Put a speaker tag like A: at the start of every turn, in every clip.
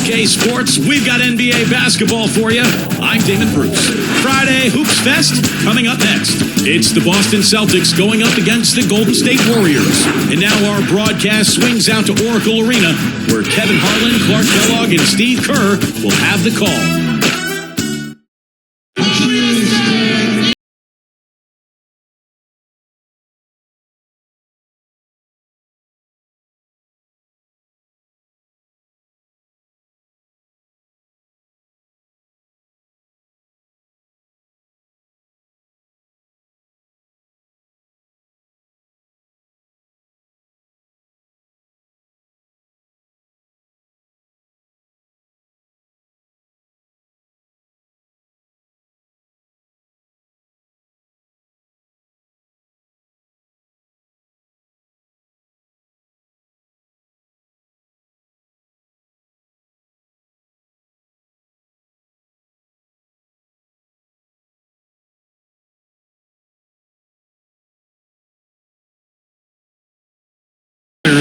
A: OK Sports, we've got NBA basketball for you. I'm Damon Bruce. Friday Hoops Fest coming up next. It's the Boston Celtics going up against the Golden State Warriors. And now our broadcast swings out to Oracle Arena, where Kevin Harlan, Clark Kellogg, and Steve Kerr will have the call.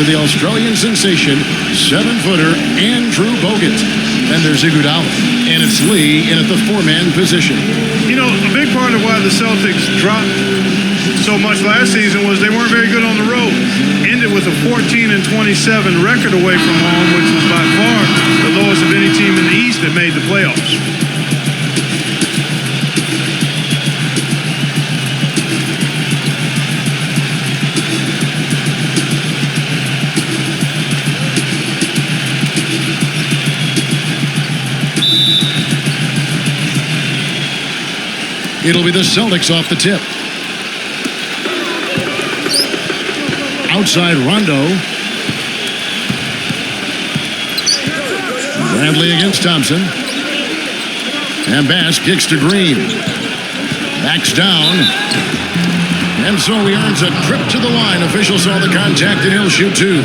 B: The Australian sensation, 7-footer Andrew Bogut. Then there's Iguodala, and it's Lee in at the 4-man position.
C: You know, a big part of why the Celtics dropped so much last season was they weren't very good on the road. Ended with a 14-27 record away from home, which was by far the lowest of any team in the East that made the playoffs.
B: It'll be the Celtics off the tip. Outside Rondo. Bradley against Thompson. And Bass kicks to Green. Backs down. And so he earns a trip to the line. Officials saw the contact and he'll shoot two.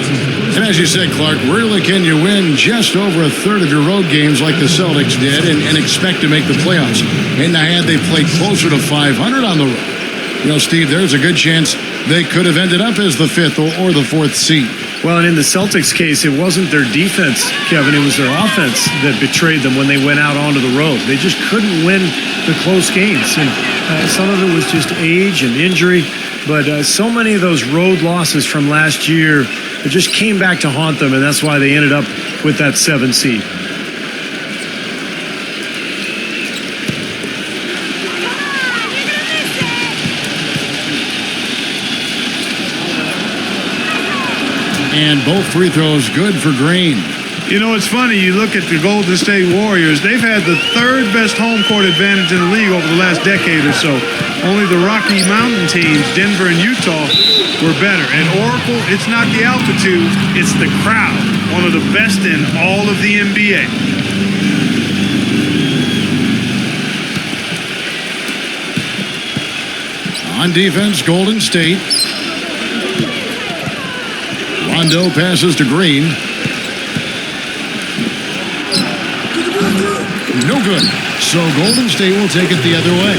B: And as you said, Clark, rarely can you win just over a third of your road games like the Celtics did and expect to make the playoffs. And had they played closer to 500 on the road, you know, Steve, there's a good chance they could have ended up as the 5th or the 4th seed.
D: Well, and in the Celtics case, it wasn't their defense, Kevin. It was their offense that betrayed them when they went out onto the road. They just couldn't win the close games. And some of it was just age and injury. But so many of those road losses from last year, it just came back to haunt them. And that's why they ended up with that 7 seed.
B: And both free throws good for Green.
C: You know, it's funny. You look at the Golden State Warriors. They've had the 3rd best home court advantage in the league over the last decade or so. Only the Rocky Mountain teams, Denver and Utah, were better. And Oracle, it's not the altitude, it's the crowd. One of the best in all of the NBA.
B: On defense, Golden State. Rondo passes to Green. No good. So Golden State will take it the other way.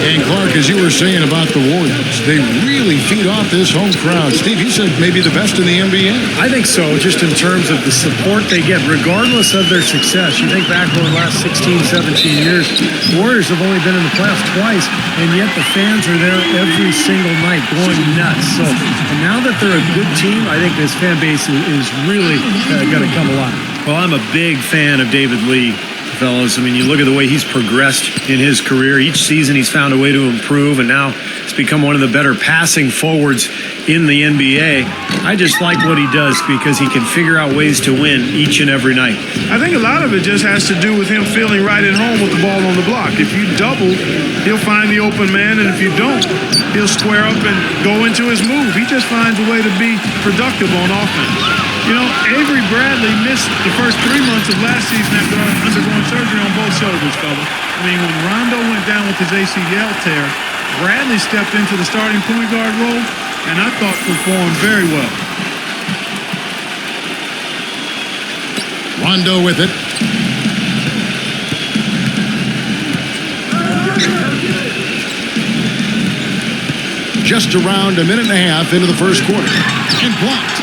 B: And Clark, as you were saying about the Warriors, they really feed off this home crowd. Steve, you said maybe the best in the NBA.
D: I think so, just in terms of the support they get, regardless of their success. You think back over the last 16, 17 years, Warriors have only been in the playoffs twice, and yet the fans are there every single night going nuts. So and now that they're a good team, I think this fan base is really going to come alive. Well, I'm a big fan of David Lee. Fellas, I mean, you look at the way he's progressed in his career. Each season he's found a way to improve, and now he's become one of the better passing forwards in the NBA. I just like what he does because he can figure out ways to win each and every night.
C: I think a lot of it just has to do with him feeling right at home with the ball on the block. If you double, he'll find the open man, and if you don't, he'll square up and go into his move. He just finds a way to be productive on offense. You know, Avery Bradley missed the first 3 months of last season after undergoing surgery on both shoulders, fella. I mean, when Rondo went down with his ACL tear, Bradley stepped into the starting point guard role, and I thought performed very well.
B: Rondo with it. Just around a minute and a half into the first quarter. And blocked.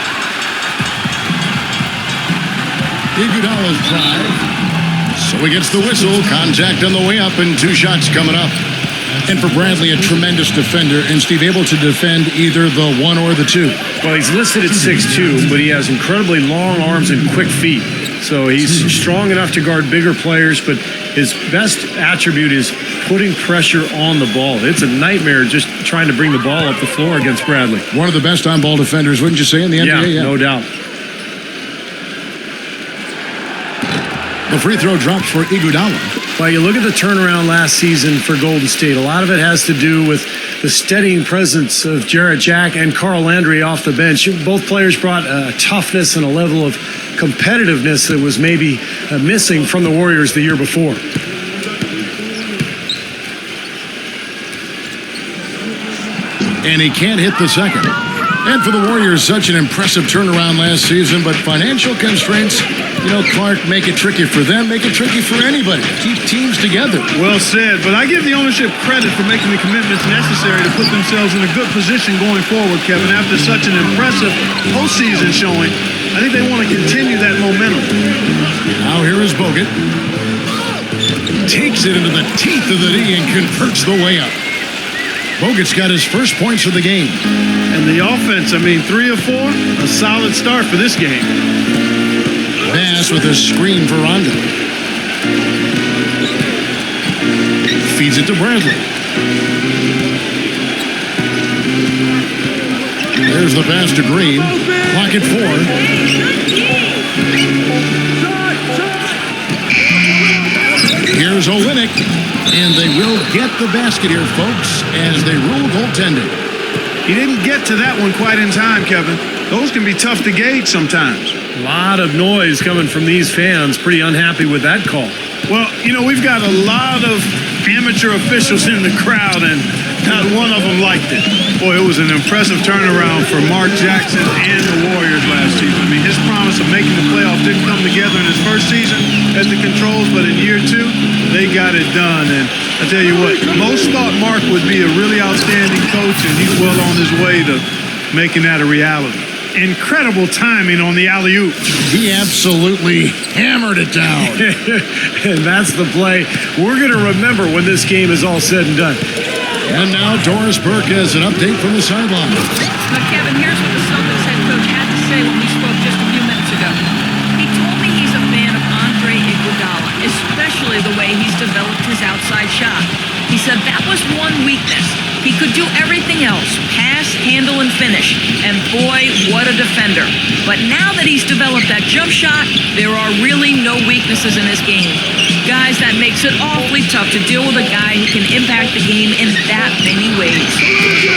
B: Iguodala's drive. So he gets the whistle. Contact on the way up and 2 shots coming up.
E: And for Bradley, a tremendous defender. And Steve, able to defend either the 1 or the 2.
D: Well, he's listed at 6'2", but he has incredibly long arms and quick feet. So he's strong enough to guard bigger players, but his best attribute is putting pressure on the ball. It's a nightmare just trying to bring the ball up the floor against Bradley.
B: One of the best on-ball defenders, wouldn't you say, in the NBA?
D: Yeah, no doubt.
B: The free throw drops for Iguodala.
D: Well, you look at the turnaround last season for Golden State. A lot of it has to do with the steadying presence of Jarrett Jack and Carl Landry off the bench. Both players brought a toughness and a level of competitiveness that was maybe missing from the Warriors the year before.
B: And he can't hit the second. And for the Warriors, such an impressive turnaround last season, but financial constraints, Clark, make it tricky for them, make it tricky for anybody. Keep teams together.
C: Well said, but I give the ownership credit for making the commitments necessary to put themselves in a good position going forward, Kevin. After such an impressive postseason showing, I think they want to continue that momentum.
B: Now here is Bogut. Takes it into the teeth of the D and converts the way up. Bogut's got his first points of the game.
C: And the offense, 3 of 4, a solid start for this game.
B: Bass with a screen for Rondo. Feeds it to Bradley. There's the pass to Green. Clock at 4. Here's Olynyk. And they will get the basket here, folks, as they rule goaltending.
C: He didn't get to that one quite in time, Kevin. Those can be tough to gauge sometimes.
D: A lot of noise coming from these fans. Pretty unhappy with that call.
C: Well, we've got a lot of amateur officials in the crowd, and not one of them liked it. Boy, it was an impressive turnaround for Mark Jackson and the Warriors last season. His promise of making the playoffs didn't come together in his first season as the Controls, but in year 2, they got it done. And I tell you what, most thought Mark would be a really outstanding coach, and he's well on his way to making that a reality. Incredible timing on the alley-oop.
B: He absolutely hammered it down.
D: And that's the play we're going to remember when this game is all said and done.
B: And now Doris Burke has an update from the sideline.
F: Now, Kevin, here's what the Celtics head coach had to say when we spoke just a few minutes ago. He told me he's a fan of Andre Iguodala, especially the way he's developed his outside shot. He said that was one weakness. He could do everything else, pass, handle, and finish. And boy, what a defender. But now that he's developed that jump shot, there are really no weaknesses in his game. Guys, that makes it awfully tough to deal with a guy who can impact the game in that many ways.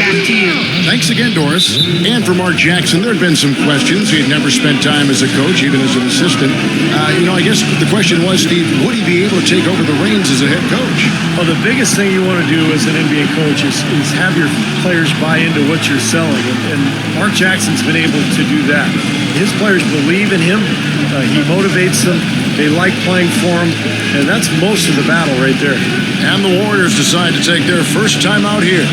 F: Back to you.
B: Thanks again, Doris. And for Mark Jackson, there had been some questions. He had never spent time as a coach, even as an assistant. I guess the question was, Steve, would he be able to take over the reins as a head coach?
D: Well, the biggest thing you want to do as an NBA coach is have your players buy into what you're selling. And Mark Jackson's been able to do that. His players believe in him. He motivates them. They like playing for him. And that's most of the battle right there.
B: And the Warriors decide to take their first time out here.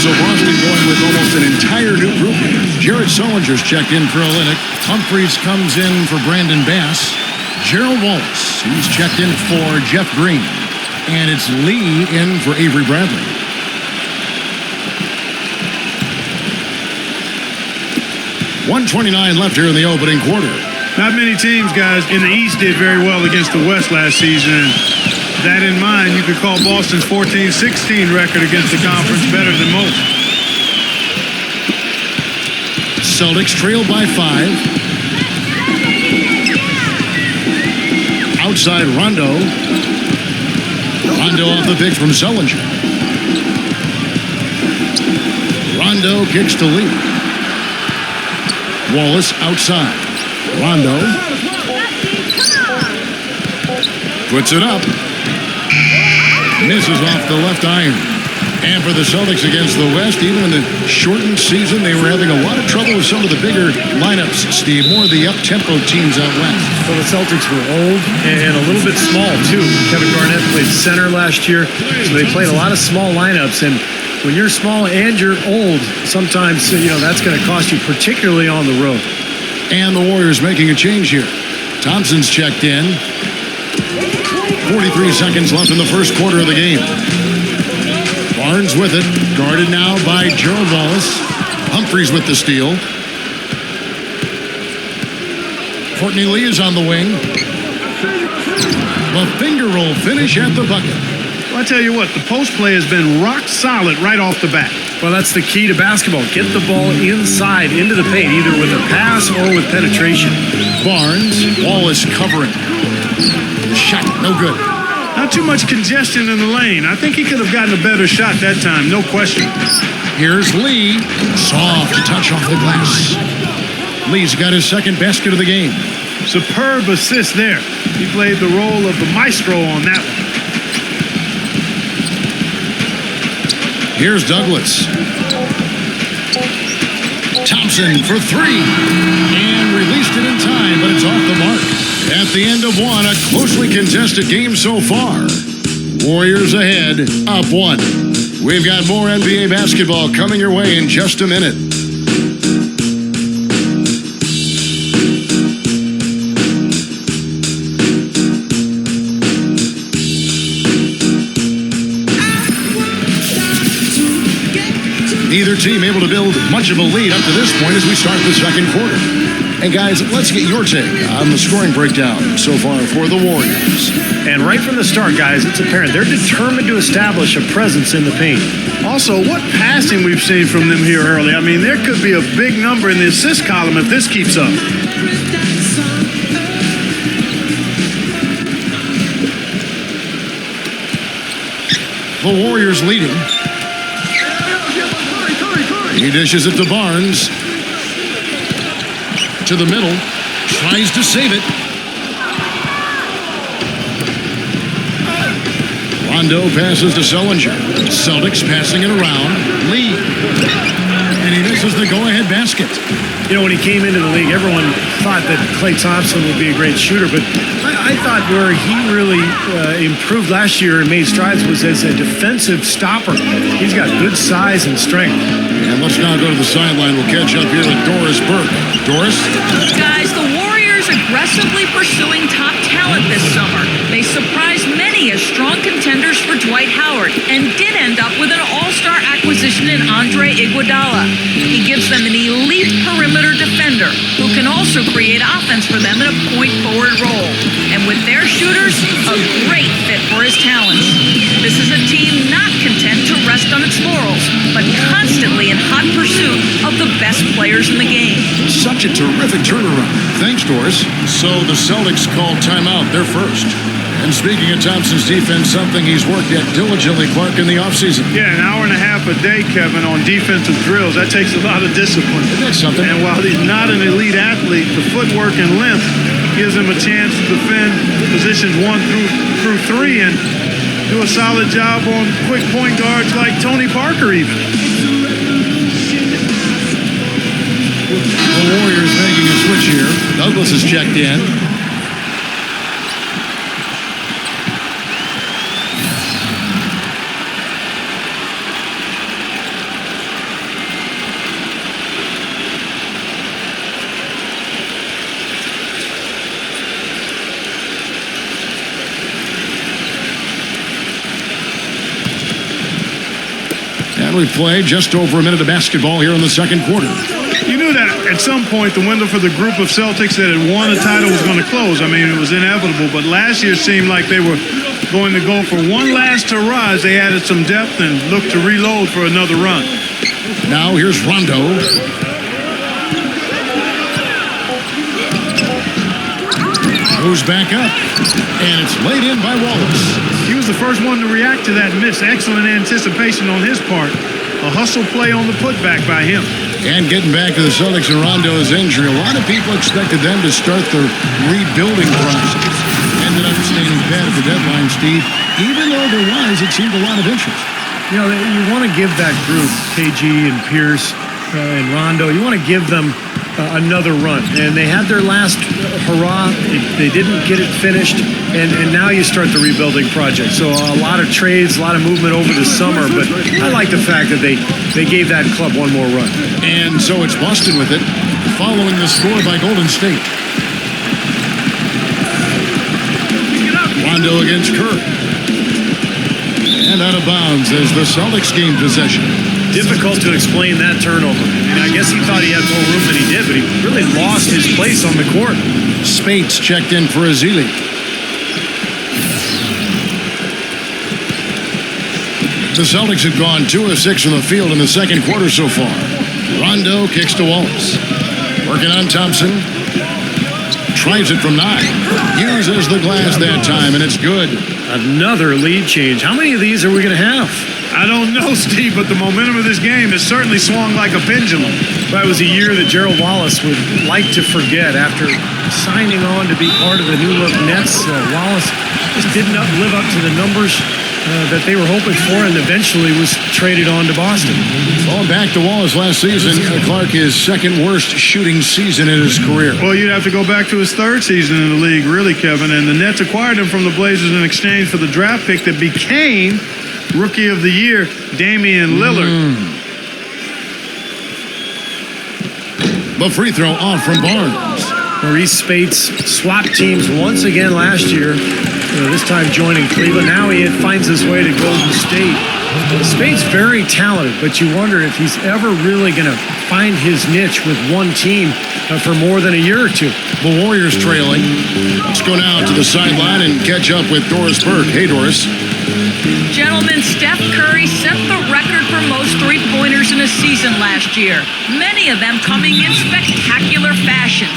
B: So Boston going with almost an entire new group here. Jared Sullinger's checked in for Olynyk. Humphreys comes in for Brandon Bass. Gerald Wallace, he's checked in for Jeff Green. And it's Lee in for Avery Bradley. .129 left here in the opening quarter.
C: Not many teams, guys, in the East did very well against the West last season. That in mind, you could call Boston's 14-16 record against the conference better than most.
B: Celtics trailed by 5. Outside Rondo. Rondo off the pick from Sullinger. Rondo kicks to Lee. Wallace outside. Rondo. Puts it up. Misses off the left iron. And for the Celtics against the West, even in the shortened season, they were having a lot of trouble with some of the bigger lineups, Steve. More of the up-tempo teams out west.
D: Well, the Celtics were old and a little bit small, too. Kevin Garnett played center last year, so they played a lot of small lineups. And when you're small and you're old, sometimes, that's going to cost you, particularly on the road.
B: And the Warriors making a change here. Thompson's checked in. 43 seconds left in the first quarter of the game. Barnes with it. Guarded now by Gerald Wallace. Humphreys with the steal. Courtney Lee is on the wing. The finger roll finish at the bucket.
C: Well, I tell you what, the post play has been rock solid right off the bat.
D: Well, that's the key to basketball. Get the ball inside into the paint, either with a pass or with penetration.
B: Barnes, Wallace covering. The shot, no good.
C: Not too much congestion in the lane. I think he could have gotten a better shot that time, no question.
B: Here's Lee. Soft touch off the glass. Lee's got his second basket of the game.
C: Superb assist there. He played the role of the maestro on that one.
B: Here's Douglas. Thompson for three. And released it in time, but it's off the mark. At the end of one, a closely contested game so far. Warriors ahead, up one. We've got more NBA basketball coming your way in just a minute. Neither team able to build much of a lead up to this point as we start the second quarter. And guys, let's get your take on the scoring breakdown so far for the Warriors.
D: And right from the start, guys, it's apparent they're determined to establish a presence in the paint.
C: Also, what passing we've seen from them here early. I mean, there could be a big number in the assist column if this keeps up.
B: The Warriors leading. He dishes it to Barnes. To the middle. Tries to save it. Rondo passes to Sellinger. Celtics passing it around. Lee. And he misses the go-ahead basket.
D: You know, when he came into the league, everyone thought that Klay Thompson would be a great shooter, but I thought where he really improved last year and made strides was as a defensive stopper. He's got good size and strength.
B: And let's now go to the sideline. We'll catch up here with Doris Burke. Doris?
F: Guys, the Warriors aggressively pursuing top talent this summer. They surprised many as strong contenders for Dwight Howard and did end up with an all-star acquisition in Andre Iguodala. He gives them an elite perimeter defender who can also create offense for them in a point-forward role. And with their shooters, a great fit for his talents. This is a team not content to rest on its laurels, but constantly in hot pursuit of the best players in the game.
B: Such a terrific turnaround. Thanks, Doris.
E: So the Celtics called timeout. They're first.
B: And speaking of Thompson's defense, something he's worked at diligently, Clark, in the offseason.
C: Yeah, an hour and a half a day, Kevin, on defensive drills. That takes a lot of discipline.
B: That's something.
C: And while he's not an elite athlete, the footwork and length gives him a chance to defend positions 1 through 3 and do a solid job on quick point guards like Tony Parker even.
B: The Warriors making a switch here. Douglas is checked in. And we play just over a minute of basketball here in the second quarter.
C: You knew that at some point the window for the group of Celtics that had won a title was going to close. I mean, it was inevitable. But last year seemed like they were going to go for one last hurrah as they added some depth and looked to reload for another run.
B: Now here's Rondo. Goes back up. And it's laid in by Wallace.
C: He was the first one to react to that miss. Excellent anticipation on his part. A hustle play on the putback by him.
B: And getting back to the Celtics and Rondo's injury, a lot of people expected them to start the rebuilding process. Ended up staying bad at the deadline, Steve. Even though there was, it seemed a lot of interest.
D: You know, you want to give that group, KG and Pierce and Rondo, you want to give them another run. And they had their last hurrah. They didn't get it finished, and now you start the rebuilding project. So a lot of trades, a lot of movement over the summer, but I like the fact that they gave that club one more run.
E: And so it's Boston with it, following the score by Golden State. Rondo against Kerr. And out of bounds as the Celtics gain possession.
D: Difficult to explain that turnover. And I guess he thought he had more room than he did, but he really lost his place on the court.
E: Spates checked in for Azili. The Celtics have gone 2 of 6 from the field in the second quarter so far. Rondo kicks to Wallace. Working on Thompson. Tries it from 9. Uses the glass that time, and it's good.
D: Another lead change. How many of these are we going to have?
C: I don't know, Steve, but the momentum of this game has certainly swung like a pendulum.
D: That was a year that Gerald Wallace would like to forget. After signing on to be part of the new look Nets, Wallace just didn't live up to the numbers that they were hoping for, and eventually was traded on to Boston.
E: Going back to Wallace last season, Clark, his second worst shooting season in his career.
C: Well, you'd have to go back to his third season in the league, really, Kevin. And the Nets acquired him from the Blazers in exchange for the draft pick that became Rookie of the Year, Damian Lillard.
E: The free throw off from Barnes.
D: Maurice Spates swapped teams once again last year. This time joining Cleveland. Now he finds his way to Golden State. Spates very talented, but you wonder if he's ever really going to find his niche with one team for more than a year or two.
E: The Warriors trailing. Let's go now to the sideline and catch up with Doris Burke. Hey, Doris.
F: Gentlemen, Steph Curry set the record for most three-pointers in a season last year. Many of them coming in spectacular fashion.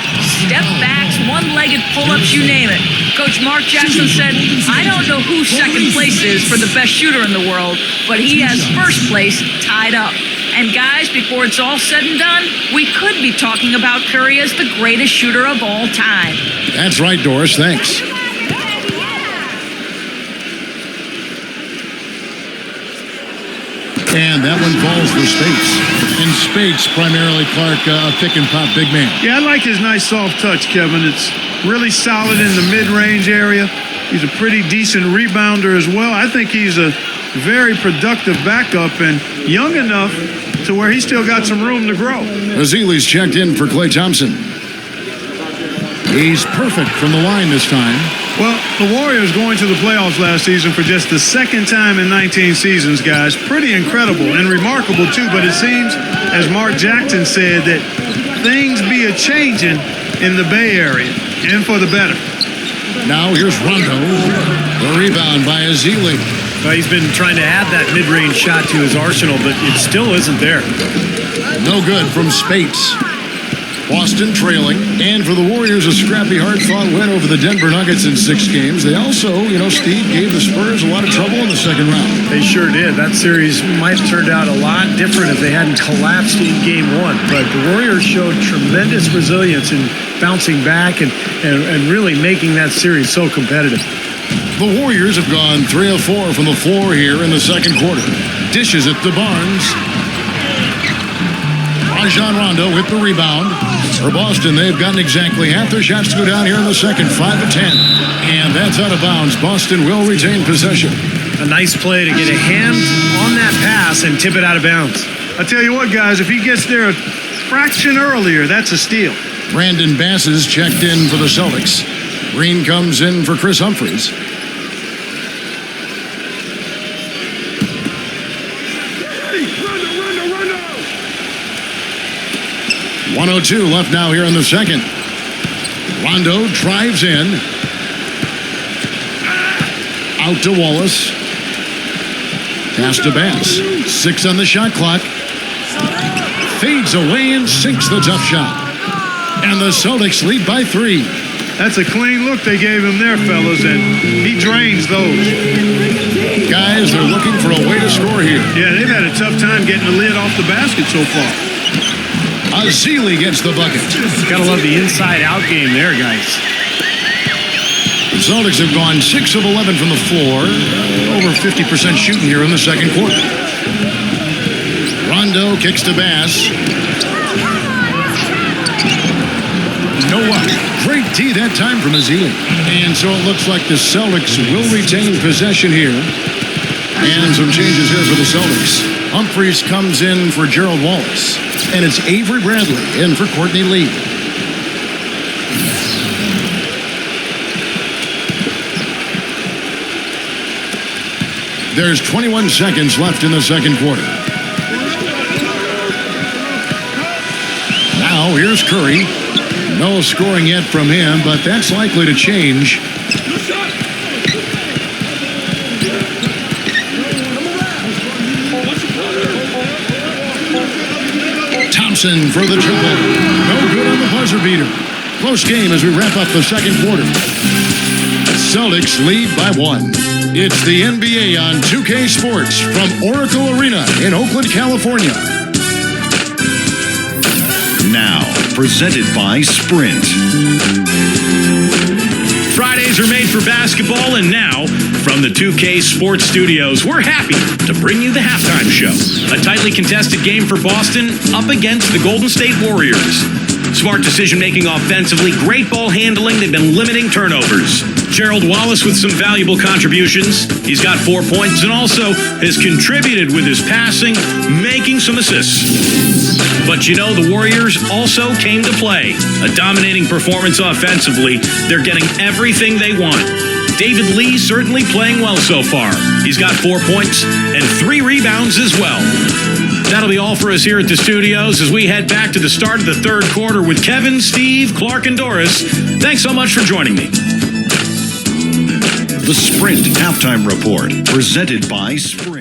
F: Step backs, one-legged pull-ups, you name it. Coach Mark Jackson said, I don't know who second place is for the best shooter in the world, but he has first place tied up. And guys, before it's all said and done, we could be talking about Curry as the greatest shooter of all time.
E: That's right, Doris. Thanks. And that one falls for Spates. And Spates, primarily, Clark, pick-and-pop big man.
C: Yeah, I like his nice soft touch, Kevin. It's really solid in the mid-range area. He's a pretty decent rebounder as well. I think he's a very productive backup and young enough to where he's still got some room to grow.
E: Azili's checked in for Klay Thompson. He's perfect from the line this time.
C: Well, the Warriors going to the playoffs last season for just the second time in 19 seasons, guys. Pretty incredible and remarkable, too. But it seems, as Mark Jackson said, that things be a-changing in the Bay Area, and for the better.
E: Now here's Rondo. The rebound by Azili.
D: Well, he's been trying to add that mid-range shot to his arsenal, but it still isn't there.
E: No good from Spates. Boston trailing. And for the Warriors, a scrappy, hard-fought win over the Denver Nuggets in 6 games. They also, Steve, gave the Spurs a lot of trouble in the second round.
D: They sure did. That series might have turned out a lot different if they hadn't collapsed in Game 1. But the Warriors showed tremendous resilience in bouncing back and really making that series so competitive.
E: The Warriors have gone 3 of 4 from the floor here in the second quarter. Dishes it to Barnes. Rajon Rondo with the rebound. For Boston, they've gotten exactly half their shots to go down here in the second, 5 of 10. And that's out of bounds. Boston will retain possession.
D: A nice play to get a hand on that pass and tip it out of bounds.
C: I tell you what, guys, if he gets there a fraction earlier, that's a steal.
E: Brandon Bass is checked in for the Celtics. Green comes in for Chris Humphries. .102 left now here in the second. Rondo drives in. Out to Wallace. Pass to Bass. 6 on the shot clock. Fades away and sinks the tough shot. And the Celtics lead by 3.
C: That's a clean look they gave him there, fellas, and he drains those.
E: Guys, they're looking for a way to score here.
C: Yeah, they've had a tough time getting the lid off the basket so far.
E: Azili gets the bucket.
D: Gotta love the inside-out game there, guys.
E: The Celtics have gone 6 of 11 from the floor. Over 50% shooting here in the second quarter. Rondo kicks to Bass.
B: Noah. Great D that time from Azili. And so it looks like the Celtics will retain possession here. And some changes here for the Celtics. Humphries comes in for Gerald Wallace. And it's Avery Bradley in for Courtney Lee. There's 21 seconds left in the second quarter. Now here's Curry. No scoring yet from him, but that's likely to change. Thompson for the triple. No good on the buzzer beater. Close game as we wrap up the second quarter. Celtics lead by 1. It's the NBA on 2K Sports from Oracle Arena in Oakland, California.
G: Now, presented by Sprint.
A: Fridays are made for basketball, and now, from the 2K Sports Studios, we're happy to bring you the halftime show. A tightly contested game for Boston up against the Golden State Warriors. Smart decision-making offensively, great ball handling, they've been limiting turnovers. Gerald Wallace with some valuable contributions. He's got 4 points and also has contributed with his passing, making some assists. But you know, the Warriors also came to play. A dominating performance offensively. They're getting everything they want. David Lee certainly playing well so far. He's got 4 points and 3 rebounds as well. That'll be all for us here at the studios as we head back to the start of the third quarter with Kevin, Steve, Clark, and Doris. Thanks so much for joining me.
G: The Sprint Halftime Report, presented by Sprint.